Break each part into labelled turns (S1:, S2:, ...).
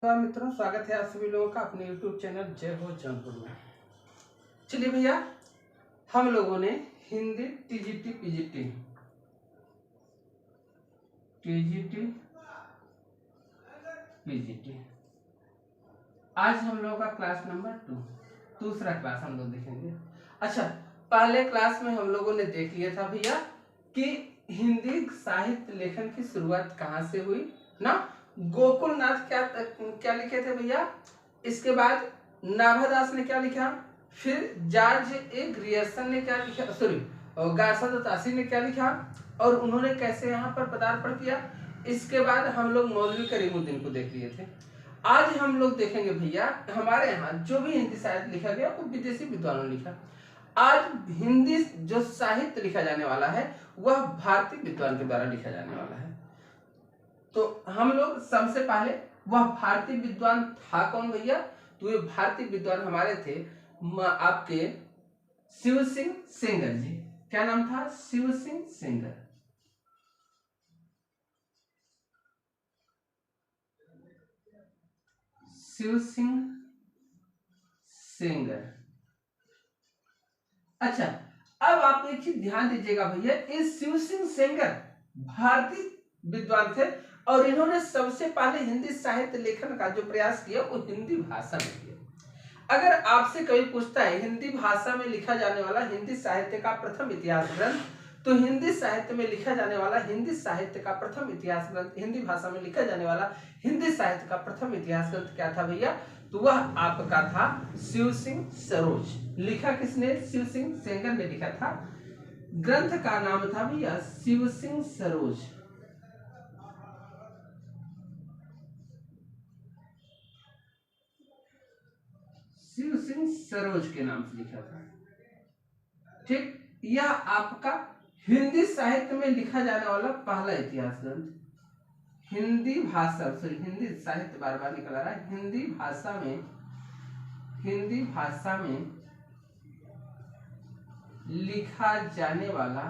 S1: तो मित्रों, स्वागत है आप सभी लोगों का अपने YouTube चैनल जय हो जौनपुर में। चलिए भैया, हम लोगों ने हिंदी टीजीटी पीजीटी आज हम लोगों का क्लास नंबर 2 दूसरा क्लास हम लोग देखेंगे। अच्छा, पहले क्लास में हम लोगों ने देख लिया था भैया कि हिंदी साहित्य लेखन की शुरुआत कहाँ से हुई ना। गोकुलनाथ क्या लिखे थे भैया, इसके बाद नाभादास ने क्या लिखा, फिर जॉर्ज ए ग्रियर्सन ने क्या लिखा, सॉरी गार्सादासी ने क्या लिखा और उन्होंने कैसे यहाँ पर पदार्पण किया। इसके बाद हम लोग मौलवी करीमुद्दीन को देख लिए थे। आज हम लोग देखेंगे भैया, हमारे यहाँ जो भी हिंदी साहित्य लिखा गया वो विदेशी विद्वानों ने लिखा। आज हिंदी जो साहित्य लिखा जाने वाला है वह भारतीय विद्वान के द्वारा लिखा जाने वाला है। तो हम लोग सबसे पहले वह भारतीय विद्वान था कौन भैया, तो ये भारतीय विद्वान हमारे थे आपके शिव सिंह सेंगर जी। क्या नाम था? शिव सिंह सेंगर। शिव सिंह सेंगर। अच्छा, अब आप एक चीज ध्यान दीजिएगा भैया, इस शिव सिंह सेंगर भारतीय विद्वान थे और इन्होंने सबसे पहले हिंदी साहित्य लेखन का जो प्रयास किया वो हिंदी भाषा में किया। अगर आपसे कभी पूछता है हिंदी भाषा में लिखा जाने वाला हिंदी साहित्य का प्रथम इतिहास ग्रंथ, तो हिंदी साहित्य में लिखा जाने वाला हिंदी साहित्य का प्रथम इतिहास ग्रंथ, हिंदी भाषा में लिखा जाने वाला हिंदी साहित्य का प्रथम इतिहास ग्रंथ क्या था भैया, तो वह आपका था शिव सिंह सरोज। लिखा किसने? शिव सिंह सेंगर ने लिखा था। ग्रंथ का नाम था भैया शिव सिंह सरोज। शिव सिंह सरोज के नाम से लिखा था। ठीक, यह आपका हिंदी साहित्य में लिखा जाने वाला पहला इतिहास ग्रंथ। हिंदी भाषा, सॉरी हिंदी साहित्य बार बार निकल आ रहा है। हिंदी भाषा में लिखा जाने वाला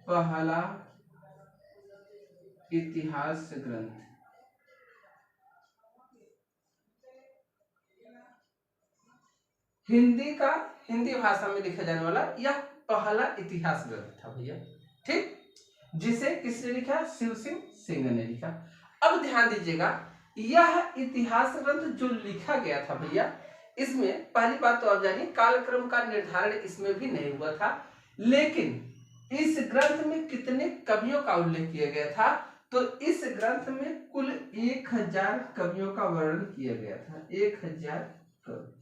S1: पहला इतिहास ग्रंथ। हिंदी भाषा में लिखा जाने वाला यह पहला इतिहास ग्रंथ था भैया। ठीक, जिसे किसने लिखा? शिव सिंह सेंगर ने लिखा। अब ध्यान दीजिएगा, यह इतिहास ग्रंथ जो लिखा गया था भैया, इसमें पहली बात तो आप जानिए कालक्रम का निर्धारण इसमें भी नहीं हुआ था, लेकिन इस ग्रंथ में कितने कवियों का उल्लेख किया गया था, तो इस ग्रंथ में कुल 1000 कवियों का वर्णन किया गया था। 1000 कवि।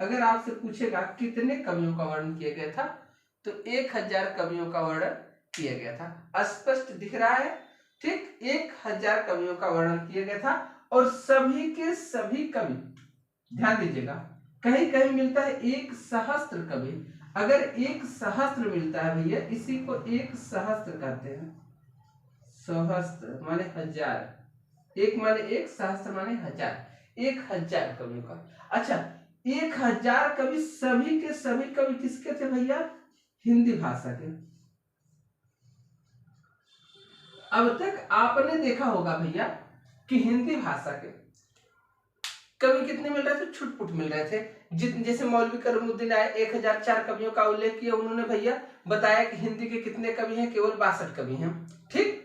S1: अगर आपसे पूछेगा कितने कवियों का वर्णन किया गया था, तो 1000 कवियों का वर्णन किया गया था। स्पष्ट दिख रहा है? ठीक, 1000 कवियों का वर्णन किया गया था और सभी के सभी कवि, ध्यान दीजिएगा, कहीं कहीं मिलता है 1 सहस्त्र कवि। अगर 1 सहस्त्र मिलता है भैया, इसी को 1 सहस्त्र कहते हैं। सहस्त्र माने 1000, 1 माने 1, सहस्त्र माने 1000, 1000 कवियों का। अच्छा, 1000 कवि, सभी के सभी कवि किसके थे भैया? हिंदी भाषा के। अब तक आपने देखा होगा भैया कि हिंदी भाषा के कवि कितने मिल रहे थे? छुटपुट मिल रहे थे। जैसे मौलवी करीमुद्दीन आए, 1004 कवियों का उल्लेख किया उन्होंने भैया, बताया कि हिंदी के कितने कवि हैं? केवल 62 कवि हैं। ठीक,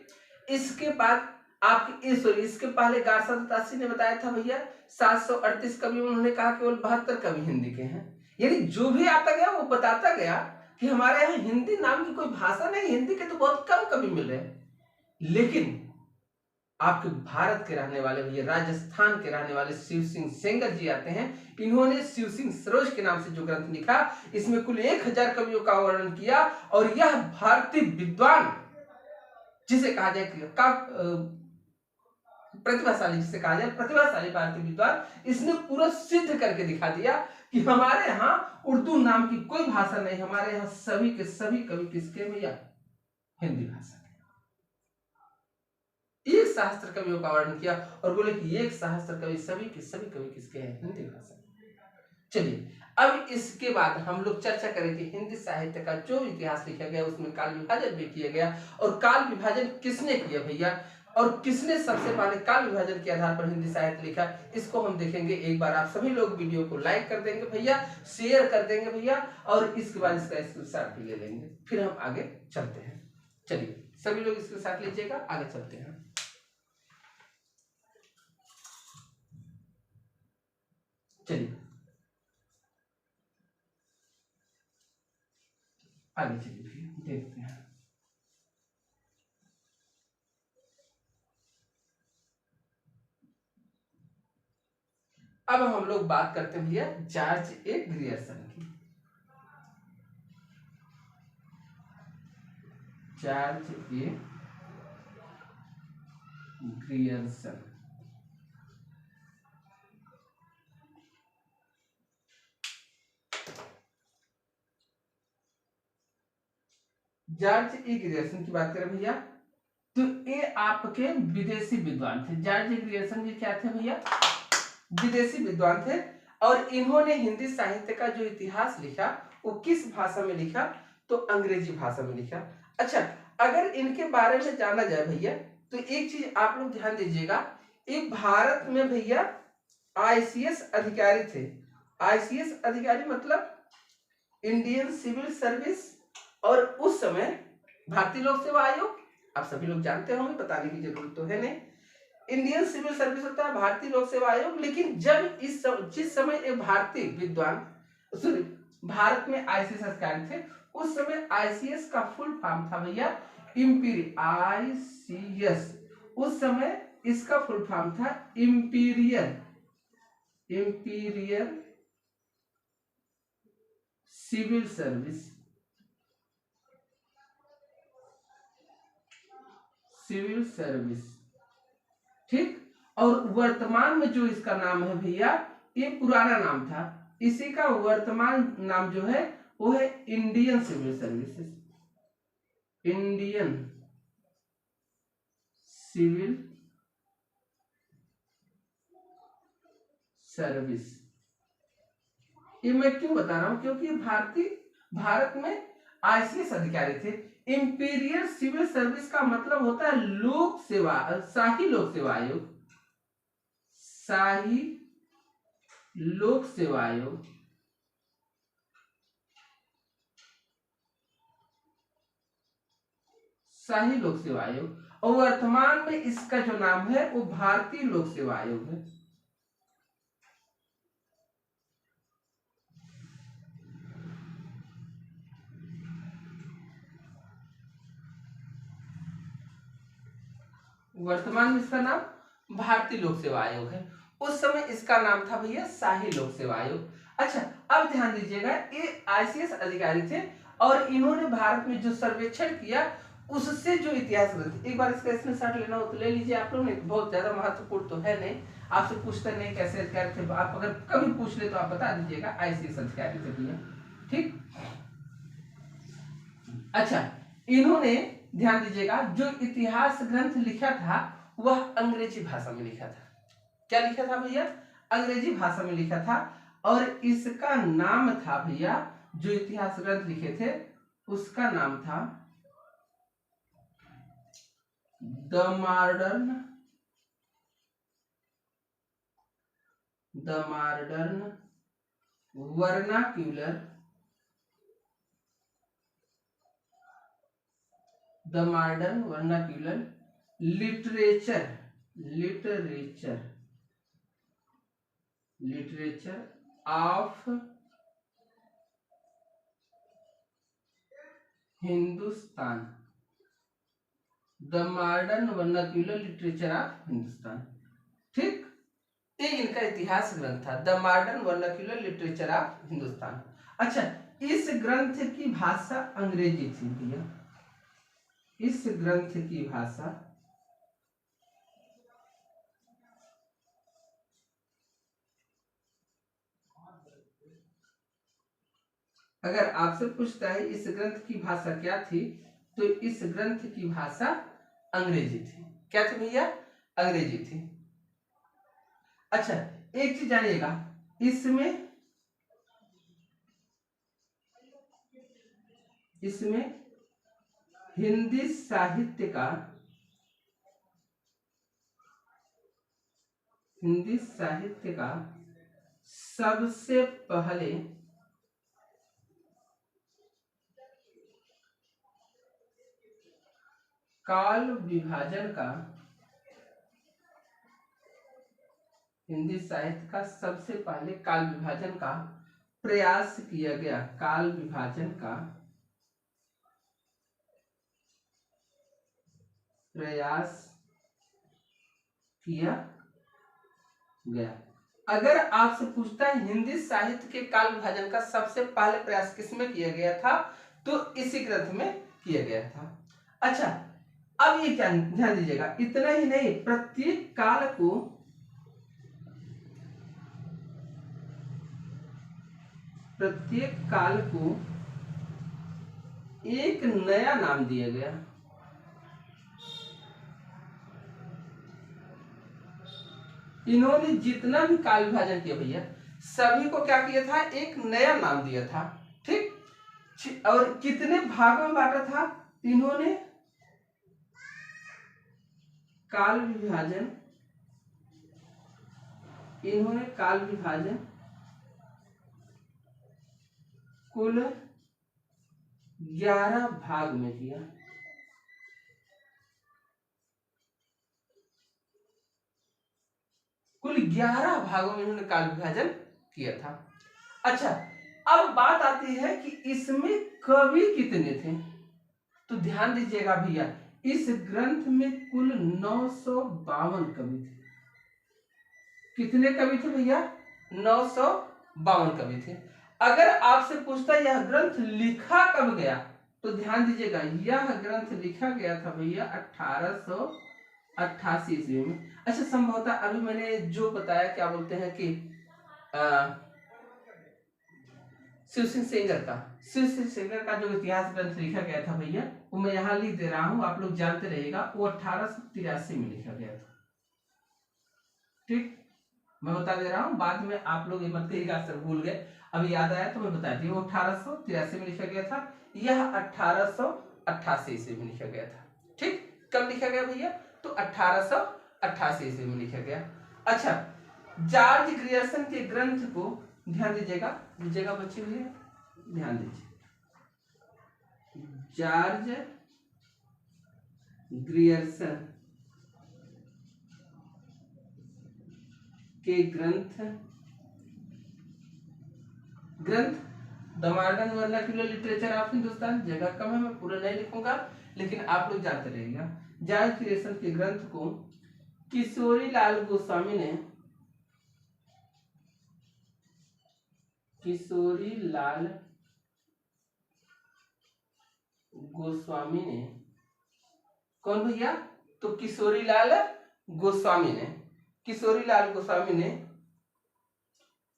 S1: इसके बाद आपके इसके पहले गार्सादासी ने बताया था भैया 738 कवि, उन्होंने कहा केवल 72 कवि हिंदी के हैं। यानी जो भी आता गया वो बताता गया कि हमारे यहाँ हिंदी नाम की कोई भाषा नहीं, हिंदी के तो बहुत कम कवि मिल रहे हैं। लेकिन आपके भारत के रहने वाले भैया, राजस्थान के रहने वाले शिव सिंह सेंगर जी आते हैं, इन्होंने शिव सिंह सरोज के नाम से जो ग्रंथ लिखा, इसमें कुल 1000 कवियों का वर्णन किया और यह भारतीय विद्वान जिसे कहा जाए प्रतिभाशाली, जिसे कहा जाए प्रतिभाशाली भारतीय विद्वान, इसने पूरा सिद्ध करके दिखा दिया कि हमारे यहाँ उर्दू नाम की कोई भाषा नहीं, हमारे यहाँ सभी के सभी कवि किसके भैया? हिंदी भाषा। 1 सहस्त्र कवियों का वर्णन किया और बोले कि 1 सहस्त्र कवि, सभी के सभी कवि किसके हैं? हिंदी भाषा। चलिए अब इसके बाद हम लोग चर्चा करेंगे हिंदी साहित्य का जो इतिहास लिखा गया उसमें काल विभाजन भी किया गया, और काल विभाजन किसने किया भैया, और किसने सबसे पहले काल विभाजन के आधार पर हिंदी साहित्य लिखा, इसको हम देखेंगे। एक बार आप सभी लोग वीडियो को लाइक कर देंगे भैया, शेयर कर देंगे भैया, और इसके बाद इसका स्क्रीनशॉट भी ले लेंगे, फिर हम आगे चलते हैं। चलिए सभी लोग स्क्रीनशॉट लीजिएगा, आगे चलते हैं। चलिए आगे चलिए देखते हैं। अब हम लोग बात करते हैं भैया जॉर्ज ए ग्रियर्सन की। George A Grierson. George A Grierson की बात करें भैया तो ये आपके विदेशी विद्वान थे। जॉर्ज ए ग्रियर्सन ये क्या थे भैया, विदेशी विद्वान थे, और इन्होंने हिंदी साहित्य का जो इतिहास लिखा वो किस भाषा में लिखा, तो अंग्रेजी भाषा में लिखा। अच्छा, अगर इनके बारे में जाना जाए भैया तो एक चीज आप लोग ध्यान दीजिएगा, एक भारत में भैया आईसीएस अधिकारी थे। आईसीएस अधिकारी मतलब इंडियन सिविल सर्विस, और उस समय भारतीय लोक सेवा आयोग, आप सभी लोग जानते होंगे, बताने की जरूरत तो है नहीं। इंडियन सिविल सर्विस होता है भारतीय लोक सेवा आयोग, लेकिन जब जिस समय एक भारतीय विद्वान सॉरी भारत में आईसीएस अधिकारी थे, उस समय आईसीएस का फुल फॉर्म था भैया इंपीरियल। आईसीएस उस समय इसका फुल फॉर्म था Imperial Civil Service. Civil service, ठीक। और वर्तमान में जो इसका नाम है भैया, ये पुराना नाम था, इसी का वर्तमान नाम जो है वो है Indian civil services. Indian civil service. ये मैं क्यों बता रहा हूं, क्योंकि भारत में आईसीएस अधिकारी थे। इंपीरियल सिविल सर्विस का मतलब होता है लोक सेवा, शाही लोक सेवा आयोग। शाही लोक सेवा आयोग, शाही लोक सेवा आयोग, और वर्तमान में इसका जो नाम है वो भारतीय लोक सेवा आयोग है। वर्तमान में इसका नाम भारतीय लोक सेवा आयोग है, उस समय इसका नाम था भैया शाही लोक सेवा आयोग। अच्छा, अब ध्यान दीजिएगा, ये आईसीएस अधिकारी थे और इन्होंने भारत में जो सर्वेक्षण किया उससे जो इतिहास ग्रंथ, एक बार इसका स्क्रीनशॉट लेना हो तो ले लीजिए आप लोग ने, बहुत ज्यादा महत्वपूर्ण तो है नहीं, आपसे पूछते नहीं कैसे अधिकारी थे, आप अगर कभी पूछ ले तो आप बता दीजिएगा आईसीएस अधिकारी थे भैया, ठीक। अच्छा, इन्होंने ध्यान दीजिएगा जो इतिहास ग्रंथ लिखा था वह अंग्रेजी भाषा में लिखा था। क्या लिखा था भैया, अंग्रेजी भाषा में लिखा था, और इसका नाम था भैया, जो इतिहास ग्रंथ लिखे थे उसका नाम था the modern vernacular, the modern vernacular literature of Hindustan, the modern vernacular literature of Hindustan, ठीक। ये इनका इतिहास ग्रंथ था, the modern vernacular literature of Hindustan. अच्छा, इस ग्रंथ की भाषा अंग्रेजी थी भैया, इस ग्रंथ की भाषा अगर आपसे पूछता है इस ग्रंथ की भाषा क्या थी, तो इस ग्रंथ की भाषा अंग्रेजी थी। क्या थी भैया, अंग्रेजी थी। अच्छा, एक चीज जानिएगा, इसमें इसमें हिंदी साहित्य का सबसे पहले काल विभाजन का, हिंदी साहित्य का सबसे पहले काल विभाजन का प्रयास किया गया, काल विभाजन का प्रयास किया गया। अगर आपसे पूछता है हिंदी साहित्य के काल विभाजन का सबसे पहले प्रयास किसमें किया गया था, तो इसी ग्रंथ में किया गया था। अच्छा, अब ये क्या ध्यान दीजिएगा, इतना ही नहीं, प्रत्येक काल को एक नया नाम दिया गया। इन्होंने जितना भी काल विभाजन किया भैया, सभी को क्या किया था, एक नया नाम दिया था। ठीक, और कितने भागों में बांटा था इन्होंने, काल विभाजन कुल 11 भाग में किया। कुल 11 भागों में इन्होंने काल विभाजन किया था। अच्छा, अब बात आती है कि इसमें कवि कितने थे, तो ध्यान दीजिएगा भैया, इस ग्रंथ में कुल 952 कवि थे। कितने कवि थे भैया, 952 कवि थे। अगर आपसे पूछता यह ग्रंथ लिखा कब गया, तो ध्यान दीजिएगा, यह ग्रंथ लिखा गया था भैया 1888 ईस्वी में। अच्छा, संभवतः अभी मैंने जो बताया, क्या बोलते हैं कि शिव सिंह सेंगर का जो इतिहास ग्रंथ लिखा गया था भैया, वो मैं यहाँ लिख दे रहा हूँ, आप लोग जानते रहिएगा, वो 1883 में लिखा गया था। ठीक, मैं बता दे रहा हूँ, बाद में आप लोग ये मत कहिएगा सर भूल गए, अभी याद आया तो मैं बता दी, वो 1883 में लिखा गया था, यह 1888 ईस्वी में लिखा गया था। ठीक, कब लिखा गया भैया, तो 1888 ईस्वी में लिखा गया। अच्छा, जॉर्ज ग्रियर्सन के ग्रंथ को ध्यान दीजिएगा, जगह बची हुई है, ध्यान दीजिए, जॉर्ज ग्रियर्सन के ग्रंथ the modern vernacular literature of Hindustan, जगह कम है, मैं पूरा नहीं लिखूंगा, लेकिन आप लोग जानते रहिएगा। जॉर्ज ग्रियर्सन के ग्रंथ को किशोरी लाल गोस्वामी ने, कौन भैया, तो किशोरी लाल गोस्वामी ने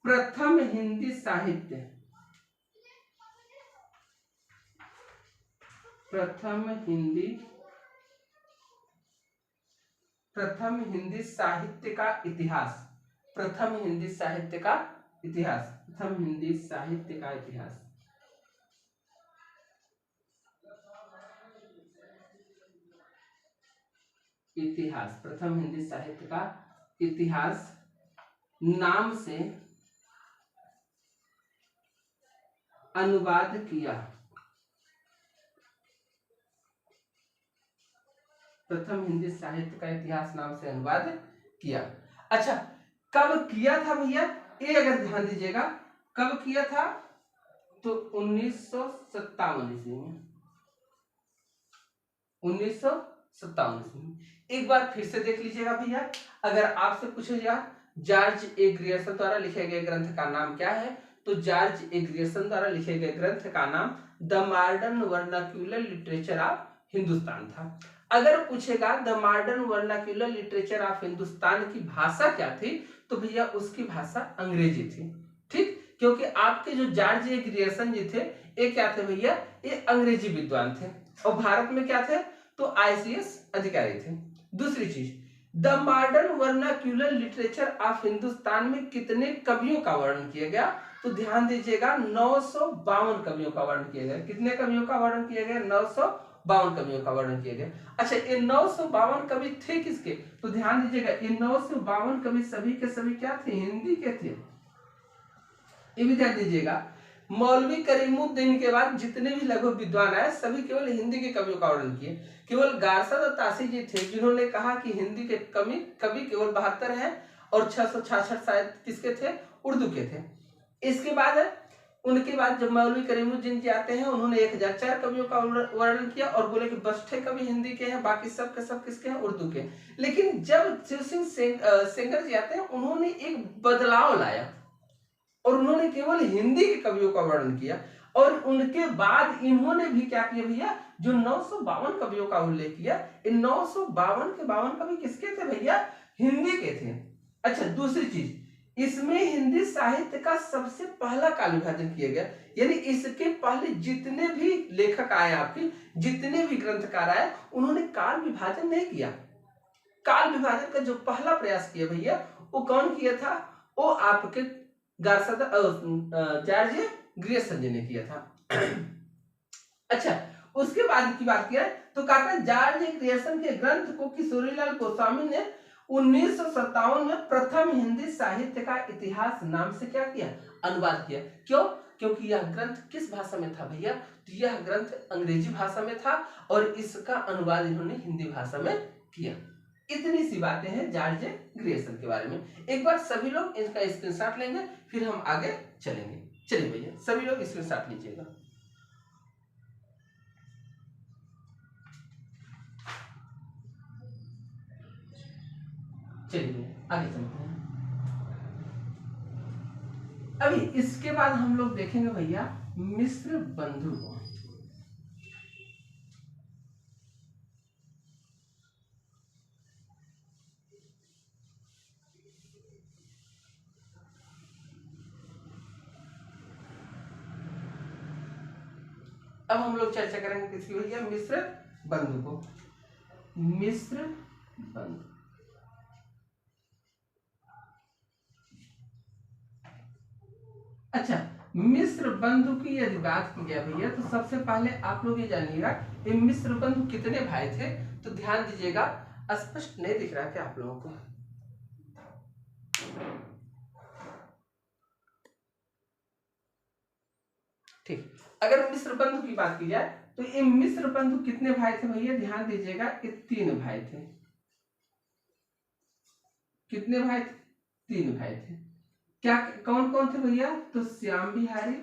S1: प्रथम हिंदी साहित्य का इतिहास, प्रथम हिंदी साहित्य का इतिहास, प्रथम हिंदी साहित्य का इतिहास नाम से अनुवाद किया। प्रथम हिंदी साहित्य का इतिहास नाम से अनुवाद किया। अच्छा, कब किया था भैया, ये अगर ध्यान दीजिएगा, कब किया था, तो 1957 ईस्वी में, 1957 ईस्वी में। एक बार फिर से देख लीजिएगा भैया, अगर आपसे पूछेगा जॉर्ज ए ग्रियर्सन द्वारा लिखे गए ग्रंथ का नाम क्या है, तो जॉर्ज ए ग्रियर्सन द्वारा लिखे गए ग्रंथ का नाम the modern vernacular literature of Hindustan था। अगर पूछेगा the modern vernacular literature of Hindustan की भाषा क्या थी, तो भैया उसकी भाषा अंग्रेजी थी। ठीक, क्योंकि आपके जो जॉर्ज ए ग्रियर्सन जी थे, ये क्या थे भैया, ये अंग्रेजी विद्वान थे, और भारत में क्या थे, तो ICS अधिकारी थे। दूसरी चीज, the modern vernacular literature of Hindustan में कितने कवियों का वर्णन किया गया, तो ध्यान दीजिएगा 952 कवियों का वर्णन किया गया। कितने कवियों का वर्णन किया गया? 952 कवियों का वर्णन किया गया। अच्छा, ये 952 कवि थे किसके? तो ध्यान दीजिएगा ये 952 कवि सभी के सभी क्या थे? हिंदी के थे। ये भी ध्यान दीजिएगा, मौलवी करीमुद्दीन के बाद जितने भी लघु विद्वान आए सभी केवल हिंदी के कवियों का वर्णन किए। केवल गारसद और तासी जी थे जिन्होंने कहा कि हिंदी के कवि केवल 72 हैं और 666 शायद किसके थे? उर्दू के थे। इसके बाद उनके बाद जब मौलवी करीमुद्दीन जी आते हैं, उन्होंने 1004 कवियों का वर्णन किया और बोले कि बस 6 कवि हिंदी के हैं, बाकी सब के सब किसके हैं? उर्दू के। लेकिन जब शिव सिंह सेंगर जी आते हैं, उन्होंने एक बदलाव लाया और उन्होंने केवल हिंदी के कवियों का वर्णन किया। और उनके बाद इन्होंने भी क्या किया भैया? जो 952 कवियों का उल्लेख किया, इन 952 के 52 कवि किसके थे भैया? हिंदी के थे। अच्छा, दूसरी चीज, इसमें हिंदी साहित्य का सबसे पहला काल विभाजन किया गया। यानी इसके पहले जितने भी लेखक आए, आपके जितने भी ग्रंथकार आए, उन्होंने काल विभाजन नहीं किया। काल विभाजन का जो पहला प्रयास किया भैया, वो कौन किया था? वो आपके जॉर्ज ग्रियर्सन जी ने किया था। अच्छा, उसके बाद की बात किया तो कहता है जॉर्ज ग्रियर्सन के ग्रंथ को किशोरीलाल गोस्वामी ने 1957 में प्रथम हिंदी साहित्य का इतिहास नाम से क्या किया? अनुवाद किया। क्यों? क्योंकि यह ग्रंथ किस भाषा में था भैया? तो यह ग्रंथ अंग्रेजी भाषा में था और इसका अनुवाद इन्होंने हिंदी भाषा में किया। इतनी सी बातें हैं जॉर्ज ग्रियर्सन के बारे में। एक बार सभी लोग इसका स्क्रीनशॉट लेंगे, फिर हम आगे चलेंगे। चलिए भैया, सभी लोग स्क्रीनशॉट लीजिएगा। चलिए आगे चलते हैं। अभी इसके बाद हम लोग देखेंगे भैया मिश्र बंधु को। अब हम लोग चर्चा करेंगे किसकी भैया? मिश्र बंधु को। मिश्र बंधु, अच्छा, मिश्र बंधु की यदि बात की जाए भैया, तो सबसे पहले आप लोग ये जानिएगा ये मिश्र बंधु कितने भाई थे? तो ध्यान दीजिएगा, स्पष्ट नहीं दिख रहा क्या आप लोगों को? ठीक, अगर मिश्र बंधु की बात की जाए तो ये मिश्र बंधु कितने भाई थे भैया? ध्यान दीजिएगा, ये 3 भाई थे। कितने भाई थे? 3 भाई थे। क्या कौन कौन थे भैया? तो श्याम बिहारी,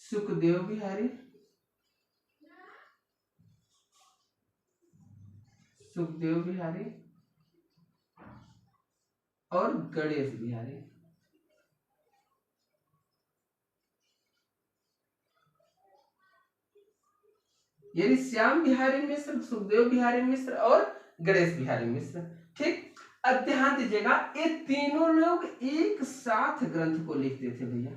S1: सुखदेव बिहारी, और गणेश बिहारी। यानी श्याम बिहारी मिश्र, सुखदेव बिहारी मिश्र और गणेश बिहारी मिश्र। ठीक, अब ध्यान दीजिएगा, ये तीनों लोग एक साथ ग्रंथ को लिखते थे भैया।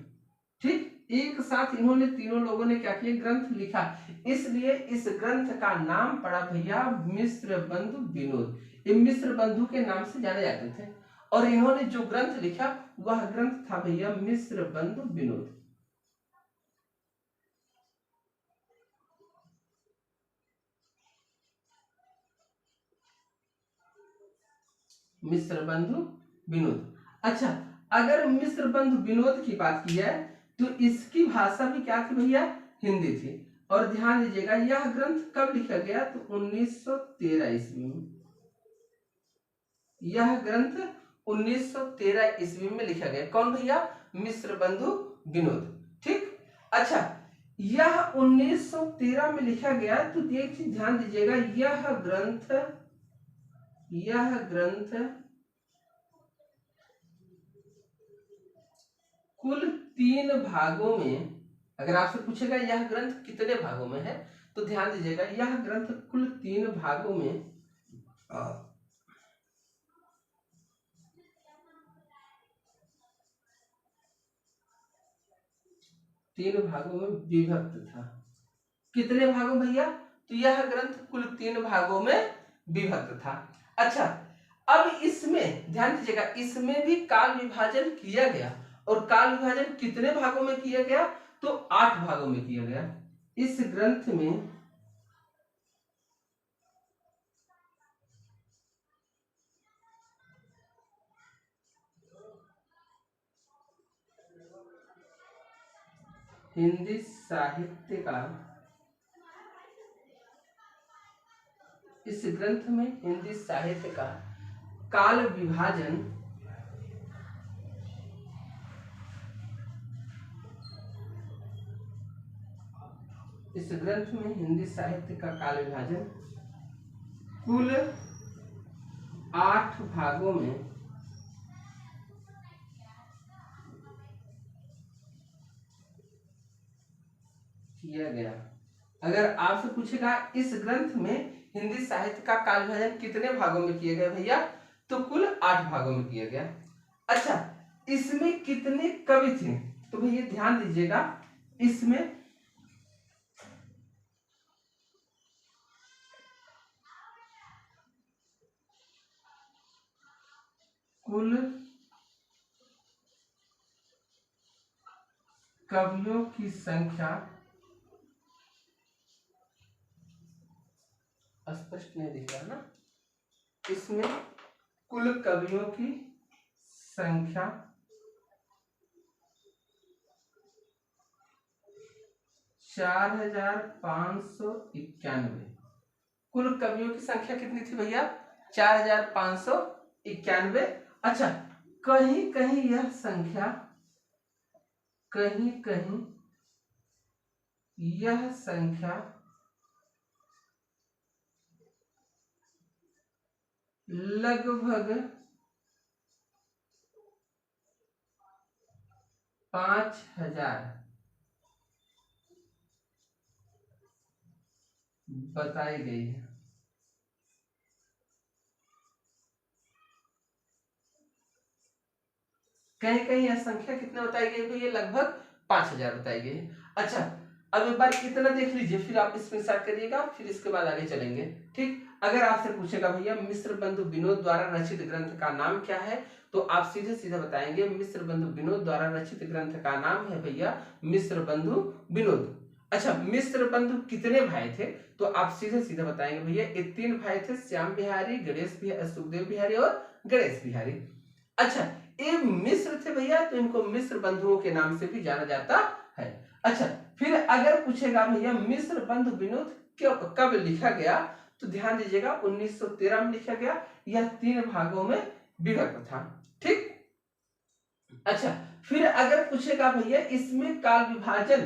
S1: ठीक, एक साथ इन्होंने तीनों लोगों ने क्या किया? ग्रंथ लिखा। इसलिए इस ग्रंथ का नाम पड़ा भैया मिश्र बंधु विनोद। ये मिश्र बंधु के नाम से जाने जाते थे और इन्होंने जो ग्रंथ लिखा वह ग्रंथ था भैया मिश्र बंधु विनोद। मिश्र बंधु विनोद। अच्छा, अगर मिश्र बंधु विनोद की बात की जाए तो इसकी भाषा भी क्या थी भैया? हिंदी थी। और ध्यान दीजिएगा, यह ग्रंथ कब लिखा गया? तो 1913 ईस्वी में। यह ग्रंथ 1913 ईस्वी में लिखा गया। कौन भैया? मिश्र बंधु विनोद। ठीक, अच्छा, यह 1913 में लिखा गया। तो एक चीज ध्यान दीजिएगा, यह ग्रंथ कुल 3 भागों में, अगर आपसे पूछेगा यह ग्रंथ कितने भागों में है, तो ध्यान दीजिएगा यह ग्रंथ कुल 3 भागों में विभक्त था। कितने भागों भैया? तो यह ग्रंथ कुल 3 भागों में विभक्त था। अच्छा, अब इसमें ध्यान दीजिएगा, इसमें भी काल विभाजन किया गया, और काल विभाजन कितने भागों में किया गया? तो 8 भागों में किया गया। इस ग्रंथ में हिंदी साहित्य का, इस ग्रंथ में हिंदी साहित्य का काल विभाजन इस ग्रंथ में हिंदी साहित्य का काल विभाजन कुल 8 भागों में किया गया। अगर आपसे पूछेगा इस ग्रंथ में हिंदी साहित्य का काल विभाजन कितने भागों में किया गया भैया, तो कुल 8 भागों में किया गया। अच्छा, इसमें कितने कवि थे? तो भैया ध्यान दीजिएगा, इसमें कुल कवियों की संख्या, स्पष्ट नहीं दिख रहा ना, इसमें कुल कवियों की संख्या 4591। कुल कवियों की संख्या कितनी थी भैया? 4591। अच्छा, कहीं कहीं यह संख्या, कहीं कहीं यह संख्या लगभग 5000 बताई गई है। कहीं कहीं यह संख्या कितने बताई गई भैया? लगभग 5000 बताई गई है। अच्छा, अब एक बार इतना देख लीजिए, फिर आप स्क्रीनशॉट करिएगा, फिर इसके बाद आगे चलेंगे। ठीक, अगर आपसे पूछेगा भैया मिस्र बंधु विनोद द्वारा रचित ग्रंथ का नाम क्या है, तो आप सीधे सीधे बताएंगे मिस्र बंधु विनोद द्वारा रचित ग्रंथ का नाम है भैया मिस्र बंधु विनोद। अच्छा, मिस्र बंधु कितने भाई थे? तो आप सीधे सीधे बताएंगे भैया ये 3 भाई थे, श्याम बिहारी, गणेश बिहारी, सुखदेव बिहारी और गणेश बिहारी। अच्छा, ये मिस्र थे भैया, तो इनको मिस्र बंधुओं के नाम से भी जाना जाता है। अच्छा, फिर अगर पूछेगा भैया मिस्र बंधु विनोद कब लिखा गया, तो ध्यान दीजिएगा 1913 में लिखा गया। यह 3 भागों में विभक्त था। ठीक, अच्छा, फिर अगर पूछेगा भैया इसमें काल विभाजन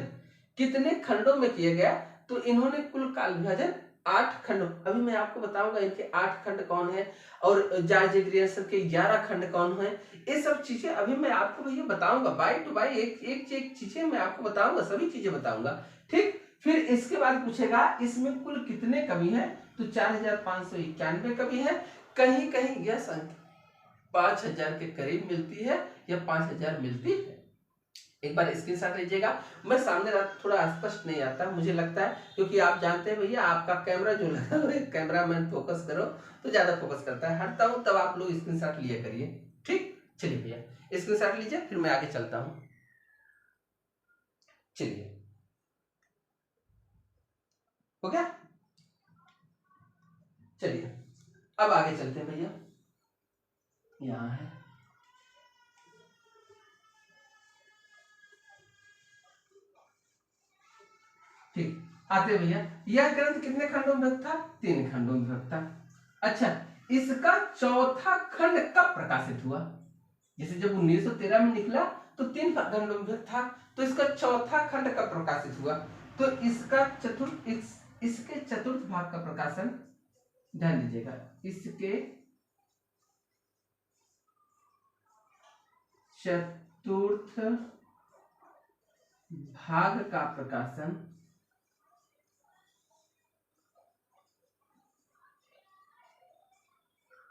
S1: कितने खंडों में किया गया, तो इन्होंने कुल काल विभाजन 8 खंड, अभी मैं आपको बताऊंगा इनके 8 खंड कौन है और जॉर्ज ग्रियर्सन के 11 खंड कौन है। ये सब चीजें अभी मैं आपको भैया बताऊंगा, बाई टू बाई एक चीजें मैं आपको बताऊंगा, सभी चीजें बताऊंगा। ठीक, फिर इसके बाद पूछेगा इसमें कुल कितने कवि हैं, तो 4591 कवि है। कहीं कहीं यह संख्या 5000 के करीब मिलती है या 5000 मिलती है। एक बार स्क्रीनशॉट लीजिएगा, मैं सामने थोड़ा स्पष्ट नहीं आता मुझे लगता है, क्योंकि आप जानते हैं भैया आपका कैमरा जो लगा हुआ है, कैमरा मैन फोकस करो तो ज्यादा फोकस करता है, हटता हूं तब आप लोग स्क्रीनशॉट लिया करिए। ठीक, चलिए भैया स्क्रीनशॉट लीजिए, फिर मैं आगे चलता हूं। चलिए, हो गया? चलिए अब आगे चलते हैं भैया, यहां है ठीक, आते भैया। यह ग्रंथ कितने खंडों में विभक्त था? 3 खंडों में विभक्त था। अच्छा, इसका चौथा खंड कब प्रकाशित हुआ? जैसे जब 1913 में निकला तो 3 खंडों में विभक्त था, तो इसका चौथा खंड कब प्रकाशित हुआ? तो इसका इसके चतुर्थ भाग का प्रकाशन, ध्यान दीजिएगा, इसके चतुर्थ भाग का प्रकाशन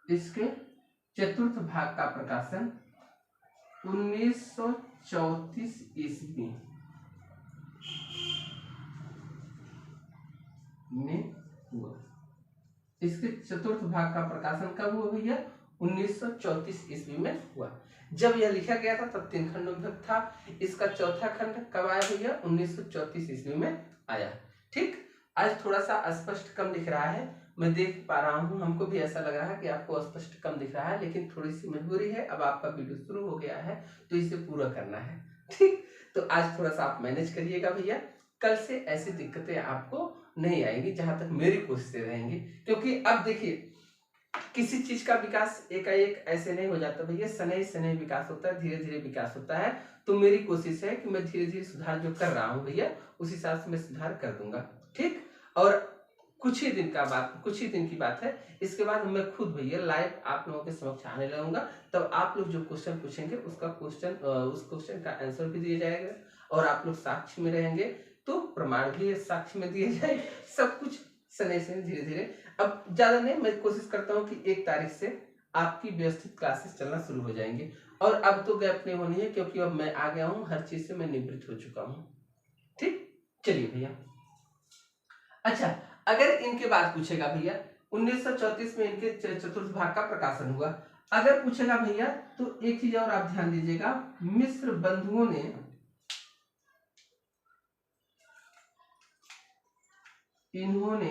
S1: इसके चतुर्थ भाग का प्रकाशन 1934 ईस्वी में हुआ। इसके चतुर्थ भाग का प्रकाशन कब हुआ भैया? 1934 ईस्वी में हुआ। जब यह लिखा गया था तब 3 खंडों में विभक्त था। इसका चौथा खंड कब आया भैया? 1934 ईस्वी में आया। ठीक, आज थोड़ा सा स्पष्ट कम दिख रहा है, मैं देख पा रहा हूँ, हमको भी ऐसा लग रहा है कि आपको स्पष्ट कम दिख रहा है, लेकिन थोड़ी सी मजबूरी है, अब आपका वीडियो शुरू हो गया है तो इसे पूरा करना है। ठीक, तो आज थोड़ा सा आप मैनेज करिएगा भैया, कल से ऐसी दिक्कतें आपको नहीं आएंगी जहां तक मेरी कोशिशें रहेंगी। क्योंकि अब देखिए, किसी चीज का विकास एकाएक ऐसे नहीं हो जाता भैया, शनै शनै विकास होता है, धीरे धीरे विकास होता है। तो मेरी कोशिश है कि मैं धीरे धीरे सुधार जो कर रहा हूँ भैया, उस हिसाब से मैं सुधार कर दूंगा। ठीक, और कुछ ही दिन की बात है, इसके बाद मैं खुद भैया लाइव आप लोगों के समक्ष आने लगूंगा। तब आप लोग जो क्वेश्चन पूछेंगे उस क्वेश्चन का आंसर भी दिया जाएगा, और आप लोग साक्ष्य में रहेंगे तो प्रमाण भी साक्ष्य में दिए जाएंगे। सब कुछ शनै शनै धीरे धीरे, अब ज्यादा नहीं, मैं कोशिश करता हूँ कि 1 तारीख से आपकी व्यवस्थित क्लासेस चलना शुरू हो जाएंगे। और अब तो गैप नहीं होनी है, क्योंकि अब मैं आ गया हूँ, हर चीज से मैं निवृत्त हो चुका हूँ। ठीक, चलिए भैया। अच्छा, अगर इनके बाद पूछेगा भैया 1934 में इनके चतुर्थ भाग का प्रकाशन हुआ, अगर पूछेगा भैया तो एक चीज और आप ध्यान दीजिएगा, मिस्र बंधुओं ने इन्होंने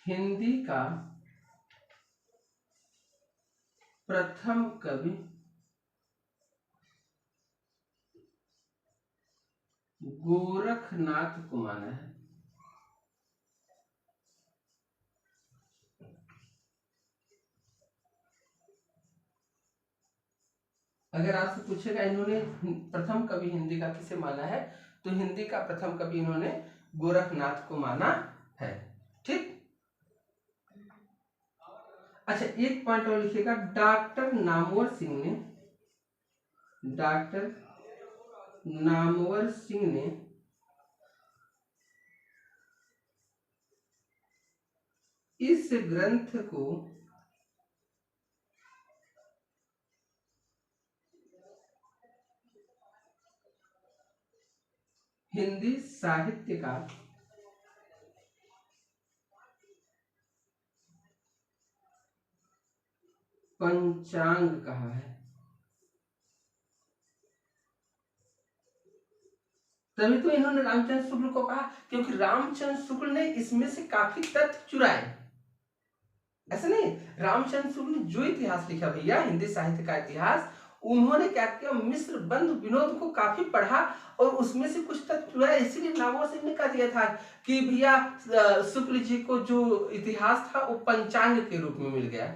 S1: हिंदी का प्रथम कवि गोरखनाथ को माना है। अगर आपसे पूछेगा इन्होंने प्रथम कवि हिंदी का किसे माना है, तो हिंदी का प्रथम कवि इन्होंने गोरखनाथ को माना है। ठीक, अच्छा एक पॉइंट और लिखिएगा, डॉक्टर नामवर सिंह ने इस ग्रंथ को हिंदी साहित्य का पंचांग कहा है। तभी तो इन्होंने रामचंद्र शुक्ल को कहा, क्योंकि रामचंद्र शुक्ल ने इसमें से काफी तथ्य चुराए। ऐसा नहीं, रामचंद्र शुक्ल ने जो इतिहास लिखा भैया, हिंदी साहित्य का इतिहास, उन्होंने क्या किया, मिस्र बंधु विनोद को काफी पढ़ा और उसमें से कुछ तथ्य चुराया। इसीलिए नामवर सिंह ने कह दिया था कि भैया शुक्ल जी को जो इतिहास था वो पंचांग के रूप में मिल गया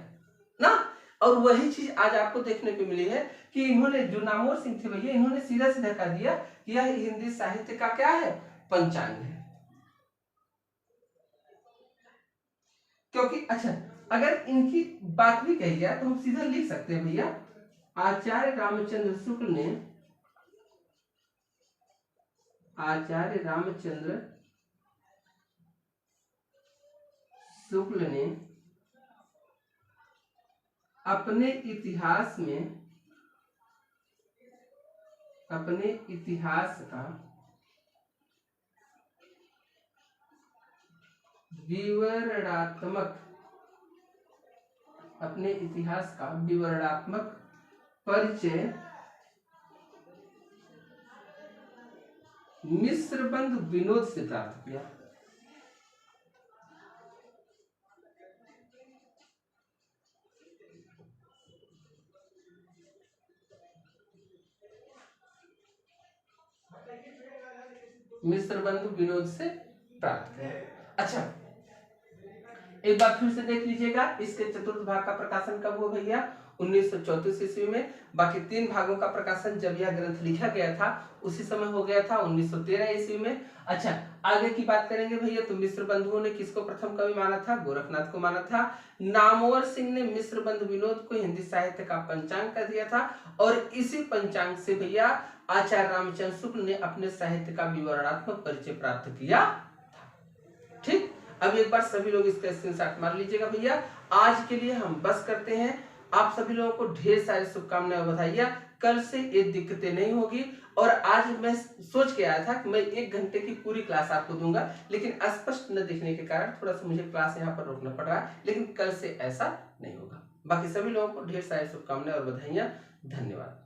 S1: ना। और वही चीज आज आपको देखने को मिली है कि इन्होंने, जो नामवर सिंह थे भैया, इन्होंने सीधा सीधा कह दिया कि यह हिंदी साहित्य का क्या है, पंचांग है। क्योंकि अच्छा, अगर इनकी बात भी कही जाए तो हम सीधा लिख सकते हैं भैया, आचार्य रामचंद्र शुक्ल ने अपने इतिहास का विवरणात्मक परिचय मिस्र बंधु विनोद से प्राप्त किया। मिस्र बंधु विनोद से प्राप्त किया। अच्छा, एक बार फिर से देख लीजिएगा, इसके चतुर्थ भाग का प्रकाशन कब हुआ भैया, 1934 ईस्वी में। बाकी 3 भागों का प्रकाशन जब यह ग्रंथ लिखा गया था उसी समय हो गया था, 1913 ईस्वी में। अच्छा, आगे की बात करेंगे भैया, तो मिस्र बंधुओं ने किसको प्रथम कवि माना था, गोरखनाथ को माना था। नामवर सिंह ने मिस्र बंधु विनोद को हिंदी साहित्य का पंचांग कर दिया था, और इसी पंचांग से भैया आचार्य रामचंद्र शुक्ल ने अपने साहित्य का विवरणात्मक परिचय प्राप्त किया था। ठीक, अब एक बार सभी लोग इसका स्क्रीनशॉट मार लीजिएगा भैया। आज के लिए हम बस करते हैं, आप सभी लोगों को ढेर सारी शुभकामनाएं और बधाइयां। कल से ये दिक्कतें नहीं होगी। और आज मैं सोच के आया था कि मैं 1 घंटे की पूरी क्लास आपको दूंगा, लेकिन स्पष्ट न दिखने के कारण थोड़ा सा मुझे क्लास यहाँ पर रोकना पड़ रहा है, लेकिन कल से ऐसा नहीं होगा। बाकी सभी लोगों को ढेर सारी शुभकामनाएं और बधाइयां। धन्यवाद।